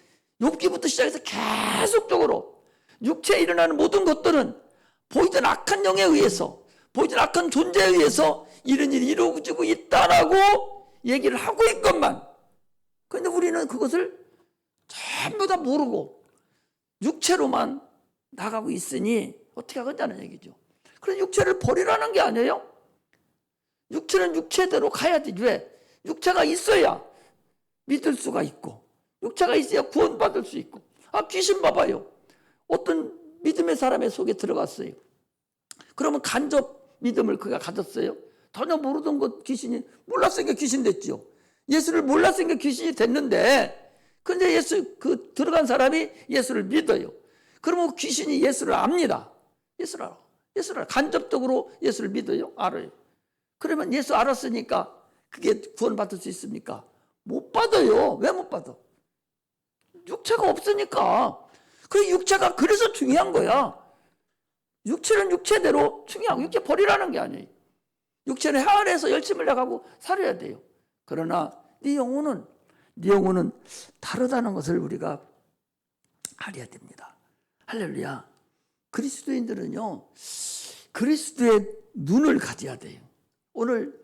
Speaker 1: 욥기부터 시작해서 계속적으로 육체에 일어나는 모든 것들은 보이던 악한 영에 의해서, 보이던 악한 존재에 의해서 이런 일이 이루어지고 있다라고 얘기를 하고 있건만, 그런데 우리는 그것을 전부 다 모르고 육체로만 나가고 있으니 어떻게 하겠다는 얘기죠. 그래서 육체를 버리라는 게 아니에요. 육체는 육체대로 가야지. 왜? 육체가 있어야 믿을 수가 있고, 육체가 있어야 구원받을 수 있고. 귀신 봐봐요. 어떤 믿음의 사람의 속에 들어갔어요. 그러면 간접 믿음을 그가 가졌어요. 전혀 모르던 것 귀신이, 몰랐으니까 귀신 됐죠. 예수를 몰랐으니까 귀신이 됐는데, 근데 들어간 사람이 예수를 믿어요. 그러면 귀신이 예수를 압니다. 예수를 알아. 간접적으로 예수를 믿어요. 알아요. 그러면 예수 알았으니까 그게 구원받을 수 있습니까? 못 받아요. 왜 못 받아? 육체가 없으니까. 그 육체가 그래서 중요한 거야. 육체는 육체대로 중요하고, 육체 버리라는 게 아니에요. 육체는 해 아래에서 열심을 나가고 살아야 돼요. 그러나 네 영혼은 다르다는 것을 우리가 알아야 됩니다. 할렐루야. 그리스도인들은요, 그리스도의 눈을 가져야 돼요. 오늘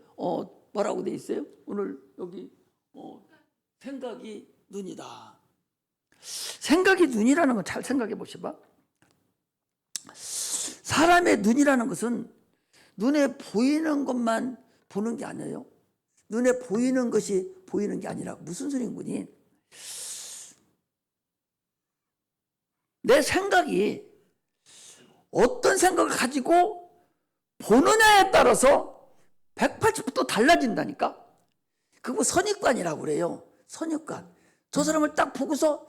Speaker 1: 뭐라고 돼 있어요? 오늘 여기 생각이 눈이다. 생각이 눈이라는 건 잘 생각해 보셔봐. 사람의 눈이라는 것은 눈에 보이는 것만 보는 게 아니에요. 눈에 보이는 것이 보이는 게 아니라, 무슨 소리인 거니? 내 생각이 어떤 생각을 가지고 보느냐에 따라서 180도 달라진다니까. 그거 선입관이라고 그래요. 선입관. 저 사람을 딱 보고서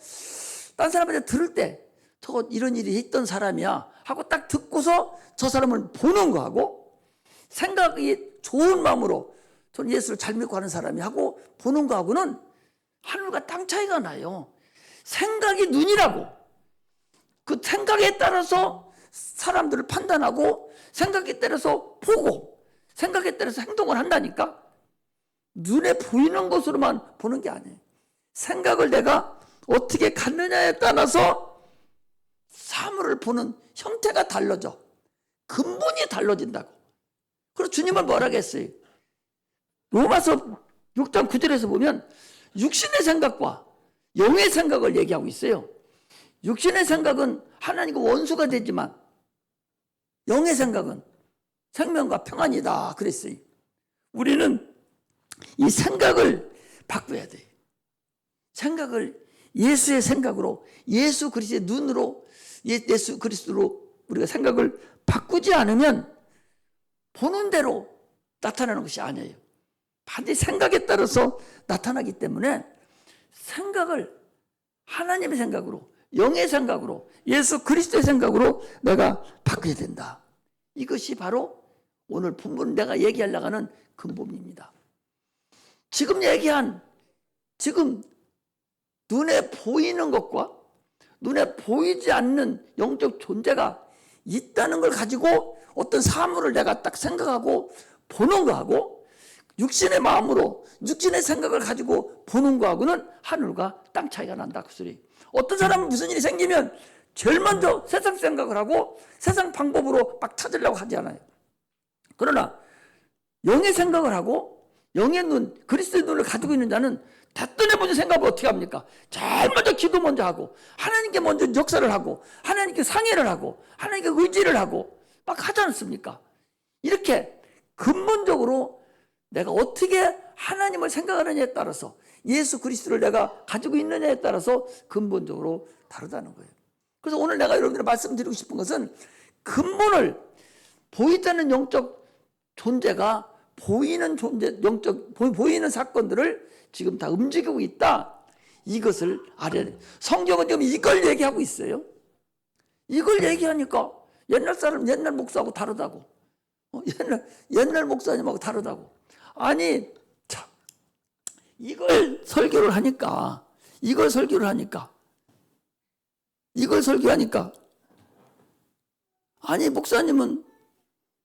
Speaker 1: 딴 사람한테 들을 때 저거 이런 일이 있던 사람이야 하고 딱 듣고서 저 사람을 보는 거하고, 생각이 좋은 마음으로 저는 예수를 잘 믿고 하는 사람이 하고 보는 거하고는 하늘과 땅 차이가 나요. 생각이 눈이라고. 그 생각에 따라서 사람들을 판단하고, 생각에 따라서 보고, 생각에 따라서 행동을 한다니까. 눈에 보이는 것으로만 보는 게 아니에요. 생각을 내가 어떻게 갖느냐에 따라서 사물을 보는 형태가 달라져. 근본이 달라진다고. 그래서 주님은 뭐라고 했어요? 로마서 6장 9절에서 보면 육신의 생각과 영의 생각을 얘기하고 있어요. 육신의 생각은 하나님과 원수가 되지만 영의 생각은 생명과 평안이다 그랬어요. 우리는 이 생각을 바꿔야 돼요. 생각을 예수의 생각으로, 예수 그리스도의 눈으로, 예수 그리스도로 우리가 생각을 바꾸지 않으면 보는 대로 나타나는 것이 아니에요. 반드시 생각에 따라서 나타나기 때문에 생각을 하나님의 생각으로, 영의 생각으로, 예수 그리스도의 생각으로 내가 바꿔야 된다. 이것이 바로 오늘 본문 내가 얘기하려고 하는 근본입니다. 지금 눈에 보이는 것과 눈에 보이지 않는 영적 존재가 있다는 걸 가지고 어떤 사물을 내가 딱 생각하고 보는 거하고 육신의 마음으로 육신의 생각을 가지고 보는 거하고는 하늘과 땅 차이가 난다 그 소리. 어떤 사람은 무슨 일이 생기면 제일 먼저 세상 생각을 하고 세상 방법으로 막 찾으려고 하지 않아요. 그러나 영의 생각을 하고 영의 눈, 그리스도의 눈을 가지고 있는 자는 대뜸에 먼저 생각을 어떻게 합니까? 제일 먼저 기도 먼저 하고 하나님께 먼저 역사를 하고 하나님께 상의를 하고 하나님께 의지를 하고 막 하지 않습니까? 이렇게 근본적으로 내가 어떻게 하나님을 생각하느냐에 따라서 예수 그리스도를 내가 가지고 있느냐에 따라서 근본적으로 다르다는 거예요. 그래서 오늘 내가 여러분들에게 말씀드리고 싶은 것은 근본을 보이지 않는 영적 존재가 보이는 존재, 보이는 사건들을 지금 다 움직이고 있다. 이것을 알아야 돼요. 성경은 지금 이걸 얘기하고 있어요. 이걸 얘기하니까 옛날 사람, 옛날 목사하고 다르다고. 옛날 목사님하고 다르다고. 아니, 참, 이걸 설교를 하니까 아니, 목사님은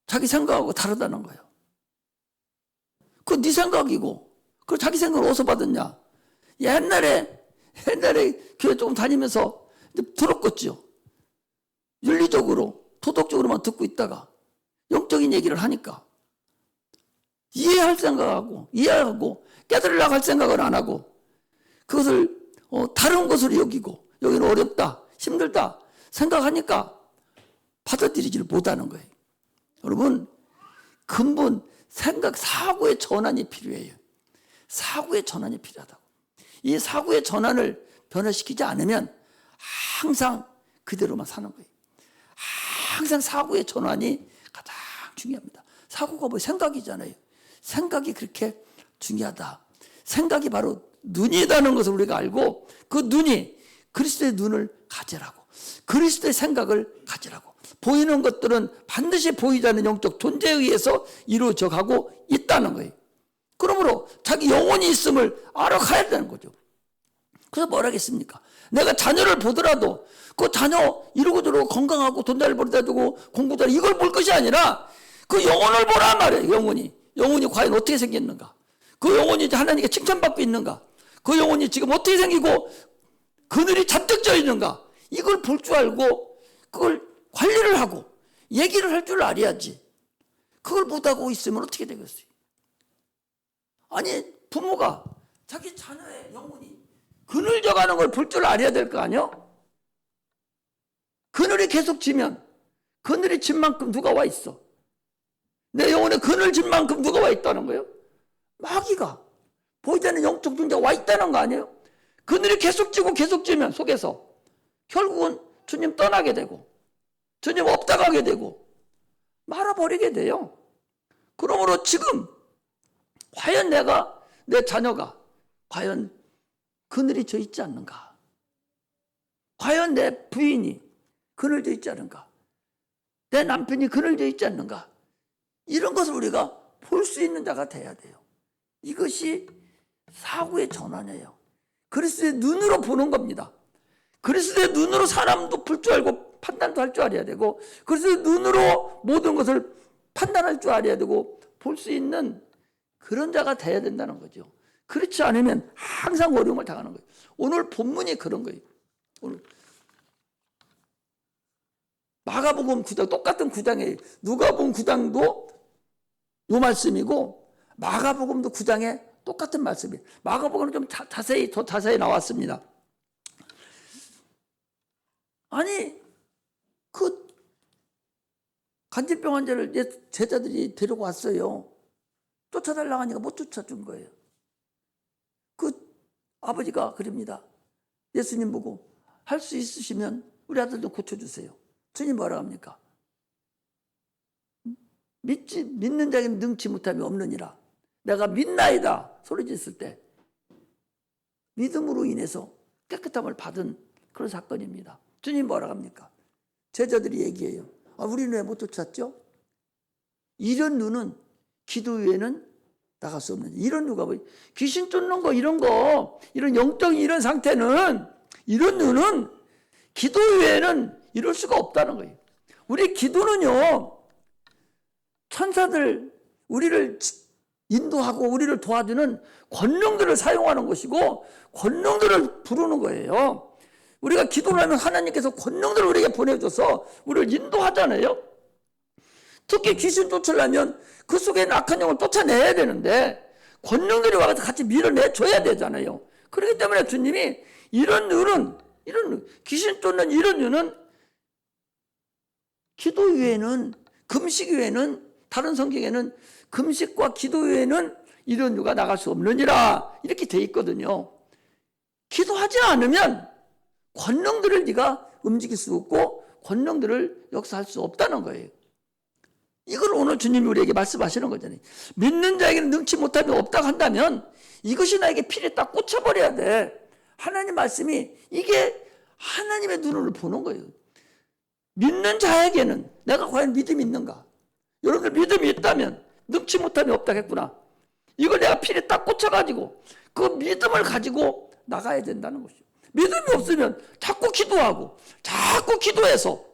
Speaker 1: 자기 생각하고 다르다는 거예요. 그건 네 생각이고, 그걸 자기 생각을 어디서 받았냐? 옛날에 교회 조금 다니면서 들었겠죠. 윤리적으로, 도덕적으로만 듣고 있다가 영적인 얘기를 하니까 이해하고 깨달으려고 할 생각을 안 하고 그것을 다른 것으로 여기고 여기는 어렵다, 힘들다 생각하니까 받아들이지를 못하는 거예요. 여러분, 근본 생각, 사고의 전환이 필요해요. 사고의 전환이 필요하다고. 이 사고의 전환을 변화시키지 않으면 항상 그대로만 사는 거예요. 항상 사고의 전환이 가장 중요합니다. 사고가 뭐 생각이잖아요. 생각이 그렇게 중요하다. 생각이 바로 눈이라는 것을 우리가 알고 그 눈이 그리스도의 눈을 가지라고, 그리스도의 생각을 가지라고. 보이는 것들은 반드시 보이지 않는 영적 존재에 의해서 이루어져 가고 있다는 거예요. 그러므로 자기 영혼이 있음을 알아가야 되는 거죠. 그래서 뭘 하겠습니까? 내가 자녀를 보더라도 그 자녀 이러고 저러고 건강하고 돈 잘 벌어다 주고 공부 잘 이걸 볼 것이 아니라 그 영혼을 보란 말이에요. 영혼이 과연 어떻게 생겼는가? 그 영혼이 하나님께 칭찬받고 있는가? 그 영혼이 지금 어떻게 생기고 그늘이 잔뜩 져 있는가? 이걸 볼 줄 알고 그걸 관리를 하고 얘기를 할 줄 알아야지. 그걸 못하고 있으면 어떻게 되겠어요? 아니, 부모가 자기 자녀의 영혼이 그늘져가는 걸 볼 줄 알아야 될 거 아니요? 그늘이 계속 지면 그늘이 진 만큼 누가 와 있어? 내 영혼에 그늘 진 만큼 누가 와 있다는 거예요? 마귀가, 보이지 않는 영적 존재가 와 있다는 거 아니에요? 그늘이 계속 지고 계속 지면 속에서 결국은 주님 떠나게 되고 주님 없다 가게 되고 말아버리게 돼요. 그러므로 지금 과연 내 자녀가 과연 그늘이 져 있지 않는가? 과연 내 부인이 그늘져 있지 않은가? 내 남편이 그늘져 있지 않는가? 이런 것을 우리가 볼 수 있는 자가 돼야 돼요. 이것이 사고의 전환이에요. 그리스도의 눈으로 보는 겁니다. 그리스도의 눈으로 사람도 볼 줄 알고 판단도 할 줄 알아야 되고 그리스도의 눈으로 모든 것을 판단할 줄 알아야 되고 볼 수 있는 그런 자가 돼야 된다는 거죠. 그렇지 않으면 항상 어려움을 당하는 거예요. 오늘 본문이 그런 거예요. 오늘 마가복음 9장 똑같은 9장에 누가복음 9장도 요 말씀이고 마가복음도 9장에 똑같은 말씀이에요. 마가복음은 좀 더 자세히 나왔습니다. 아니 그 간질병 환자를 제자들이 데리고 왔어요. 쫓아달라고 하니까 못 쫓아준 거예요. 그 아버지가 그럽니다. 예수님 보고 할 수 있으시면 우리 아들 좀 고쳐주세요. 주님 뭐라 합니까? 믿는 자에게는 능치 못함이 없느니라. 내가 믿나이다 소리 짓을 때 믿음으로 인해서 깨끗함을 받은 그런 사건입니다. 주님 뭐라 합니까? 제자들이 얘기해요. 우리는 왜 못 쫓았죠? 이런 눈은 기도 외에는 나갈 수 없는, 이런 누가 뭐 귀신 쫓는 거 이런 거, 이런 영적인 이런 상태는, 이런 눈은 기도 외에는 이럴 수가 없다는 거예요. 우리 기도는요, 천사들 우리를 인도하고 우리를 도와주는 권능들을 사용하는 것이고 권능들을 부르는 거예요. 우리가 기도를 하면 하나님께서 권능들을 우리에게 보내줘서 우리를 인도하잖아요. 특히 귀신 쫓으려면 그 속에 있는 악한 영을 쫓아내야 되는데 권능들이 와서 같이 밀어내줘야 되잖아요. 그렇기 때문에 주님이 이런 귀신 쫓는 이런 이유는 기도 외에는, 금식 외에는, 다른 성경에는 금식과 기도 외에는 이런 이유가 나갈 수 없느니라 이렇게 돼 있거든요. 기도하지 않으면 권능들을 네가 움직일 수 없고 권능들을 역사할 수 없다는 거예요. 이걸 오늘 주님이 우리에게 말씀하시는 거잖아요. 믿는 자에게는 능치 못함이 없다고 한다면 이것이 나에게 필에 딱 꽂혀버려야 돼. 하나님 말씀이 이게 하나님의 눈을 보는 거예요. 믿는 자에게는 내가 과연 믿음이 있는가? 여러분들 믿음이 있다면 능치 못함이 없다 했구나. 이걸 내가 필에 딱 꽂혀가지고 그 믿음을 가지고 나가야 된다는 것이죠. 믿음이 없으면 자꾸 기도하고 자꾸 기도해서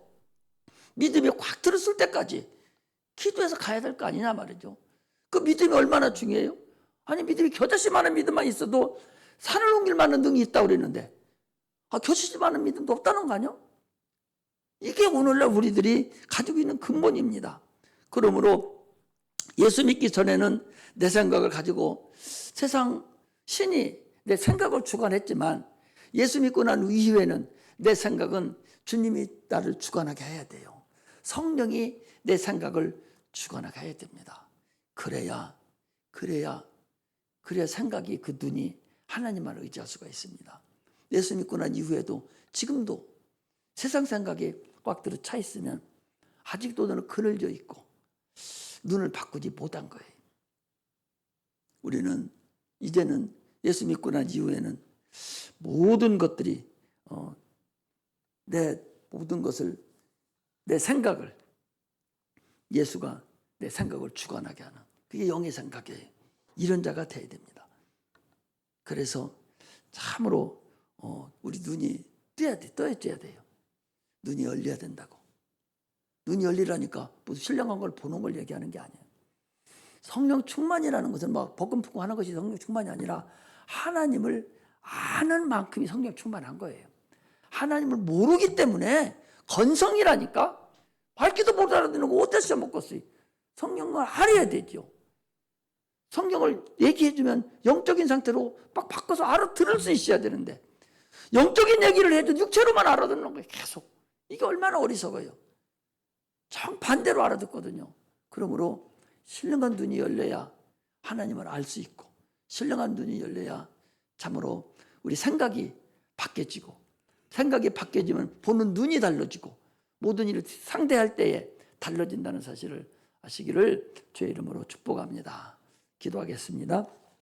Speaker 1: 믿음이 확 들었을 때까지 기도해서 가야 될 거 아니냐 말이죠. 그 믿음이 얼마나 중요해요? 아니 믿음이 겨자씨만한 믿음만 있어도 산을 옮길 만한 능이 있다고 그랬는데 겨자씨만한 믿음도 없다는 거 아니요? 이게 오늘날 우리들이 가지고 있는 근본입니다. 그러므로 예수 믿기 전에는 내 생각을 가지고 세상 신이 내 생각을 주관했지만 예수 믿고 난 이후에는 내 생각은 주님이 나를 주관하게 해야 돼요. 성령이 내 생각을 주관하게 해야 됩니다. 그래야 생각이 그 눈이 하나님만 의지할 수가 있습니다. 예수 믿고 난 이후에도 지금도 세상 생각에 꽉 들어 차 있으면 아직도 너는 그늘져 있고 눈을 바꾸지 못한 거예요. 우리는 이제는 예수 믿고 난 이후에는 모든 것들이 내 모든 것을 내 생각을 예수가 내 생각을 주관하게 하는 그게 영의 생각이에요. 이런 자가 돼야 됩니다. 그래서 참으로 우리 눈이 떠야 돼요. 눈이 열려야 된다고. 눈이 열리라니까 무슨 신령한 걸 보는 걸 얘기하는 게 아니에요. 성령 충만이라는 것은 막 복음 품고 하는 것이 성령 충만이 아니라 하나님을 아는 만큼이 성령 충만한 거예요. 하나님을 모르기 때문에 건성이라니까 밝기도 못 알아듣는 거 어디서 먹겠어요. 성령을 알아야 되죠. 성경을 얘기해주면 영적인 상태로 막 바꿔서 알아들을 수 있어야 되는데 영적인 얘기를 해도 육체로만 알아듣는 거예요. 계속. 이게 얼마나 어리석어요. 정반대로 알아듣거든요. 그러므로 신령한 눈이 열려야 하나님을 알 수 있고 신령한 눈이 열려야 참으로 우리 생각이 바뀌어지고 생각이 바뀌어지면 보는 눈이 달라지고 모든 일을 상대할 때에 달라진다는 사실을 아시기를 주의 이름으로 축복합니다. 기도하겠습니다.